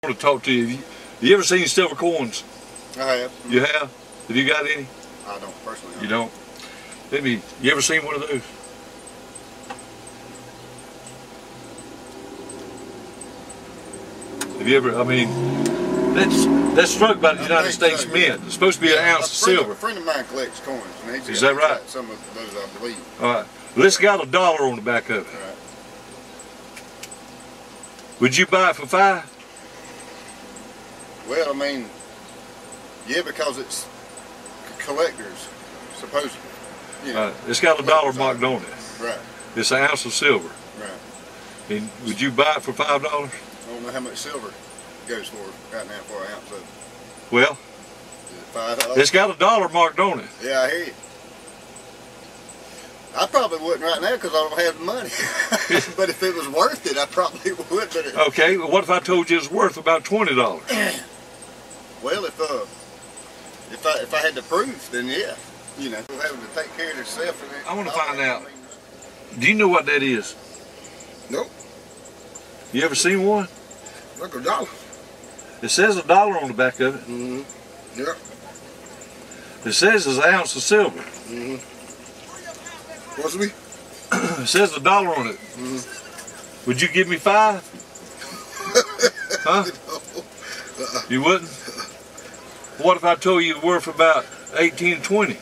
I want to talk to you. You ever seen silver coins? I have. You have? Have you got any? I don't personally. You don't? You ever seen one of those? Have you ever, I mean, that's struck by the United States Mint. It's supposed to be an ounce of silver. A friend of mine collects coins. And Is that right? Some of those, I believe. All right. Well, it's got $1 on the back of it. Right. Would you buy it for $5? Well, I mean, yeah, because it's collectors, supposedly. You know, it's got $1 marked on it. Right. It's an ounce of silver. Right. And would you buy it for $5? I don't know how much silver goes for right now for an ounce of it. Well, $5. it's got $1 marked on it. Yeah, I hear you. I probably wouldn't right now because I don't have the money. But if it was worth it, I probably would. But okay, well, what if I told you it's worth about $20? Well, if I had the proof, then yeah, you know, having to take care of yourself. I want to find out. Do you know what that is? Nope. You ever seen one? Like $1. It says $1 on the back of it. Mm-hmm. Yep. It says it's an ounce of silver. Mm-hmm. What's me? It says $1 on it. Mm-hmm. Would you give me $5? Huh? You wouldn't? What if I told you it's worth about 18 to 20?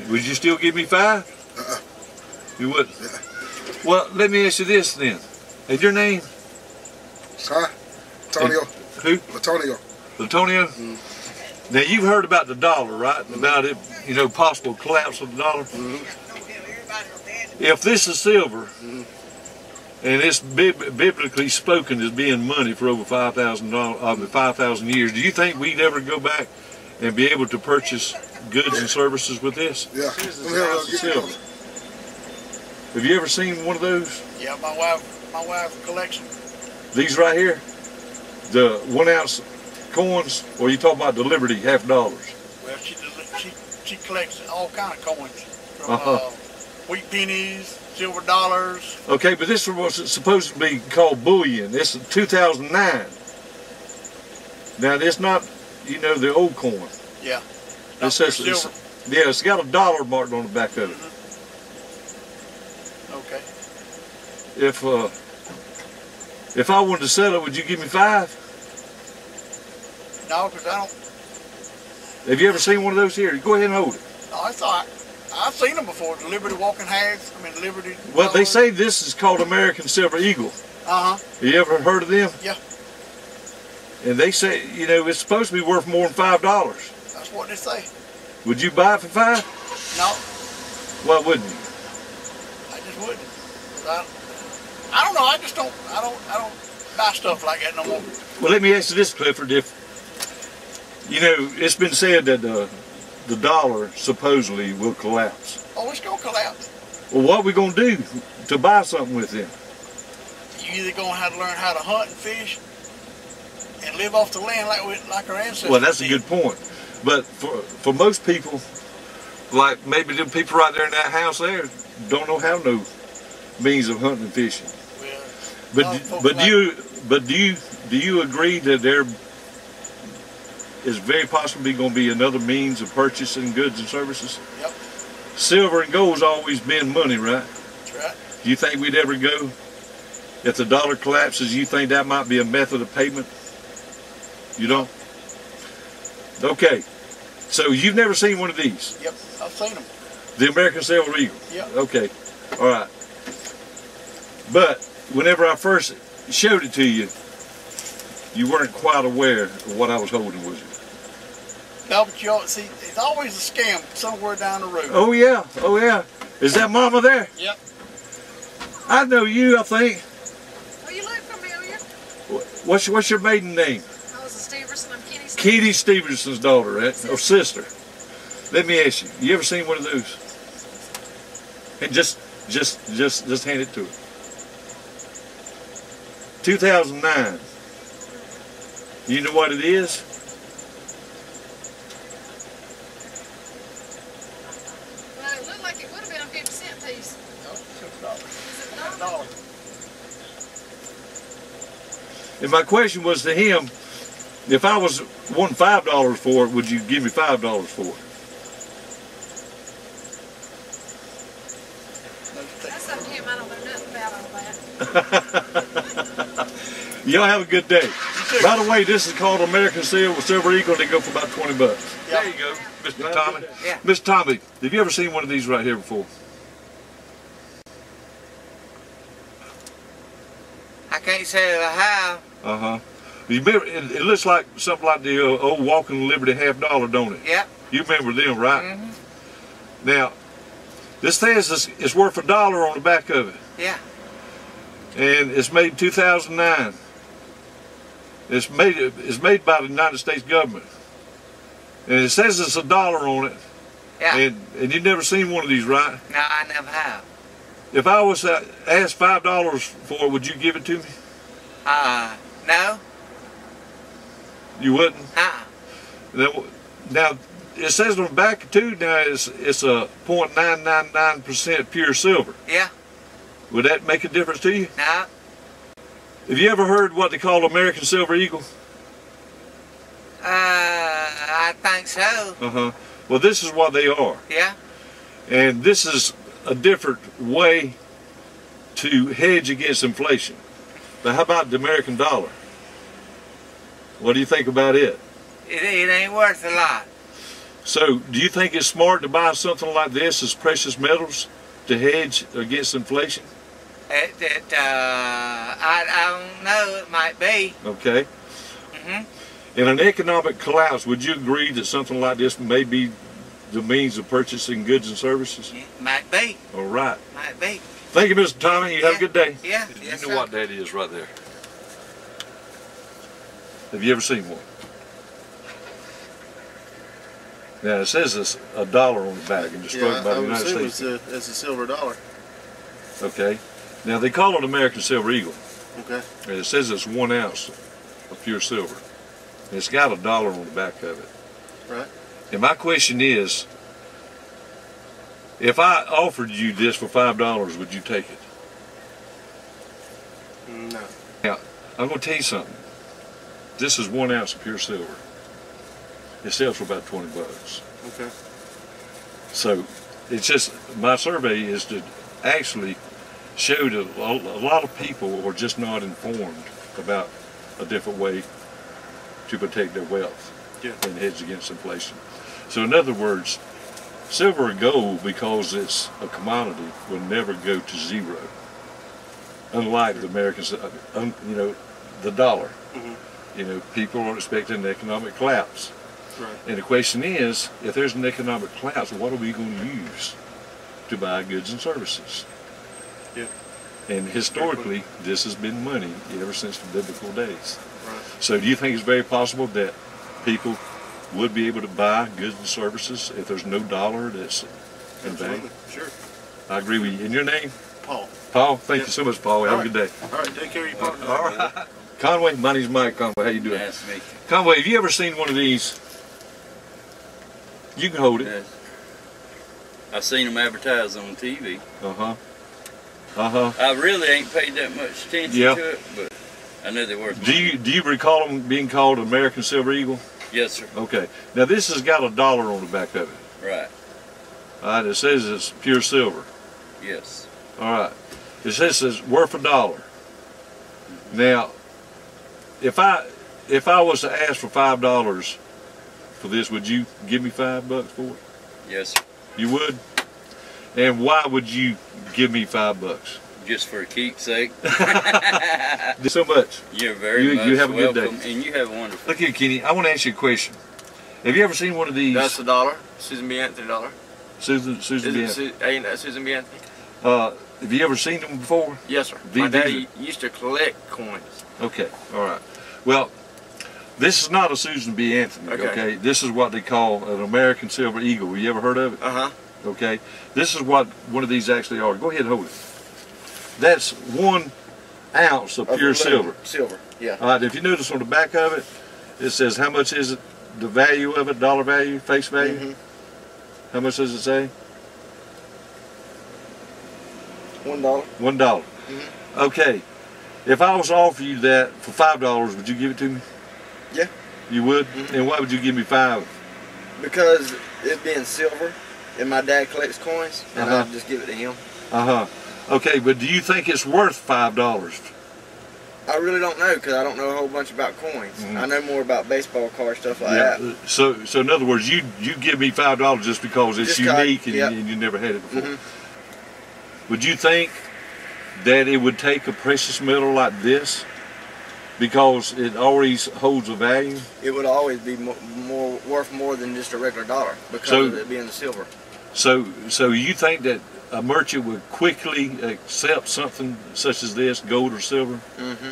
Would you still give me $5? You wouldn't? Well, let me ask you this then. Is your name? Huh? Antonio. Who? Antonio. Antonio? Mm-hmm. Now you've heard about the dollar, right? Mm-hmm. About it, you know, possible collapse of the dollar. Mm-hmm. If this is silver, mm-hmm. and it's biblically spoken as being money for over 5,000 years, do you think we'd ever go back and be able to purchase goods and services with this? Yeah. Silver. Have you ever seen one of those? Yeah, my wife's collection. These right here, the 1 ounce coins, or you talking about the Liberty $half? Well, she collects all kind of coins, from wheat pennies, silver dollars. Okay, but this was supposed to be called Bullion. This is 2009. Now, it's not, you know, the old coin. Yeah. It says silver. Yeah, it's got $1 marked on the back of it. Mm-hmm. Okay. If I wanted to sell it, would you give me $5? No, because I don't. Have you ever seen one of those here? Go ahead and hold it. No, it's all right. I've seen them before. The Liberty walking hags. I mean, Liberty. Well, they say this is called American Silver Eagle. Uh-huh. Have you ever heard of them? Yeah. And they say, you know, it's supposed to be worth more than $5. That's what they say. Would you buy it for $5? No. Why wouldn't you? I just wouldn't. I don't know. I don't buy stuff like that no more. Well, let me ask you this, Clifford. If you know, it's been said that the dollar supposedly will collapse. Oh, it's gonna collapse. Well, what are we gonna do to buy something with it? You either gonna have to learn how to hunt and fish and live off the land like our ancestors. Well, that's did. a good point. But for most people, like maybe the people right there in that house there, don't know how no means of hunting and fishing. Well, but do you agree that there is very possibly going to be another means of purchasing goods and services? Yep. Silver and gold's always been money, right? That's right. Do you think we'd ever go, if the dollar collapses, you think that might be a method of payment? You don't? Okay. So you've never seen one of these? Yep, I've seen them. The American Silver Eagle? Yep. Okay. All right. But whenever I first showed it to you, you weren't quite aware of what I was holding, was you? No, but you see, it's always a scam somewhere down the road. Oh yeah, oh yeah. Is that Mama there? Yep. I know you, I think. Oh, you look familiar. What's your maiden name? I was a Stevenson. I'm Kenny Stevenson. Kenny Stevenson's daughter, right? Or sister. Let me ask you ever seen one of those? And just hand it to her. 2009. You know what it is? Well, it looked like it would have been a 50-cent piece. No, $6. Is it $1. And my question was to him, if I was wanting $5 for it, would you give me $5 for it? That's up to him. I don't know nothing about all that. Y'all have a good day. By the way, this is called American Silver Eagle. They go for about 20 bucks. Yeah. There you go, Mr. Tommy. Yeah. Mr. Tommy, have you ever seen one of these right here before? I can't say that I have. Uh-huh. You remember, it looks like something like the old Walking Liberty $half, don't it? Yeah. You remember them, right? Mm-hmm. Now, this says it's worth $1 on the back of it. Yeah. And it's made in 2009. It's made by the United States government. And it says it's $1 on it. Yeah. And you've never seen one of these, right? No, I never have. If I was to ask $5 for it, would you give it to me? No. You wouldn't? Now it says on the back too. Now it's a 0.999% pure silver. Yeah. Would that make a difference to you? No. Have you ever heard what they call American Silver Eagle? I think so. Uh-huh. Well, this is what they are. Yeah. And this is a different way to hedge against inflation. But how about the American dollar? What do you think about it? It ain't worth a lot. So, do you think it's smart to buy something like this as precious metals to hedge against inflation? I don't know. It might be. Okay. Mm-hmm. In an economic collapse, would you agree that something like this may be the means of purchasing goods and services? It might be. All right. Might be. Thank you, Mr. Tommy. You have a good day. Yeah. You Yes, know sir. what that is right there. Have you ever seen one? Now, it says it's $1 on the back and destroyed by the United States. It's a silver dollar. Okay. Now, they call it American Silver Eagle. Okay. And it says it's 1 ounce of pure silver. And it's got $1 on the back of it. Right. And my question is, if I offered you this for $5, would you take it? No. Now, I'm going to tell you something. This is 1 ounce of pure silver. It sells for about 20 bucks. Okay. So, it's just, my survey is to actually show that a lot of people are just not informed about a different way to protect their wealth and hedge against inflation. So in other words, silver or gold, because it's a commodity, will never go to zero. Unlike the Americans, the dollar. Mm-hmm. People are expecting an economic collapse. Right. And the question is, if there's an economic collapse, what are we going to use to buy goods and services? Yeah. And historically, this has been money ever since the biblical days. Right. So do you think it's very possible that people would be able to buy goods and services if there's no dollar that's in the bank? Sure. I agree with you. And your name? Paul. Paul? Thank you so much, Paul. Have a good day. All right. Take care of your partner. All right. Conway, my name's Mike Conway. How you doing? Nice to meet you. Conway, have you ever seen one of these? You can hold it. Yes. I've seen them advertised on TV. Uh-huh. Uh-huh. I really ain't paid that much attention to it, but I know they're worth Do money. you recall them being called American Silver Eagle? Yes, sir. Okay. Now this has got $1 on the back of it. Right. All right. It says it's pure silver. Yes. All right. It says it's worth $1. Now, if I was to ask for $5 for this, would you give me $5 for it? Yes, sir. You would? And why would you give me $5? Just for a keepsake. Thank you so much. You're very much you have a good welcome, day. and you have a wonderful. Look here, Kenny. I want to ask you a question. Have you ever seen one of these? That's the dollar. Susan B. Anthony dollar. Susan B. Ain't that Susan B. Anthony? Have you ever seen them before? Yes, sir. My My daddy used to collect coins. Okay, all right. Well, this is not a Susan B. Anthony, okay? This is what they call an American Silver Eagle. You ever heard of it? Uh-huh. Okay? This is what one of these actually are. Go ahead and hold it. That's 1 ounce of pure silver. Silver, yeah. All right, if you notice on the back of it, it says how much is it, the value of it, dollar value, face value? Mm-hmm. How much does it say? $1. $1. Mm-hmm. Okay. If I was to offer you that for $5, would you give it to me? Yeah. You would? Mhm. And why would you give me 5? Because it being silver, and my dad collects coins, and Uh-huh. I'd just give it to him. Okay, but do you think it's worth $5? I really don't know because I don't know a whole bunch about coins. Mhm. I know more about baseball card stuff like that. So in other words, you give me $5 just because it's Just 'cause- unique and, yep. and you never had it before. Mhm. Would you think that it would take a precious metal like this because it always holds a value? It would always be more worth more than just a regular dollar because So- of it being the silver. So you think that a merchant would quickly accept something such as this, gold or silver? Mm-hmm.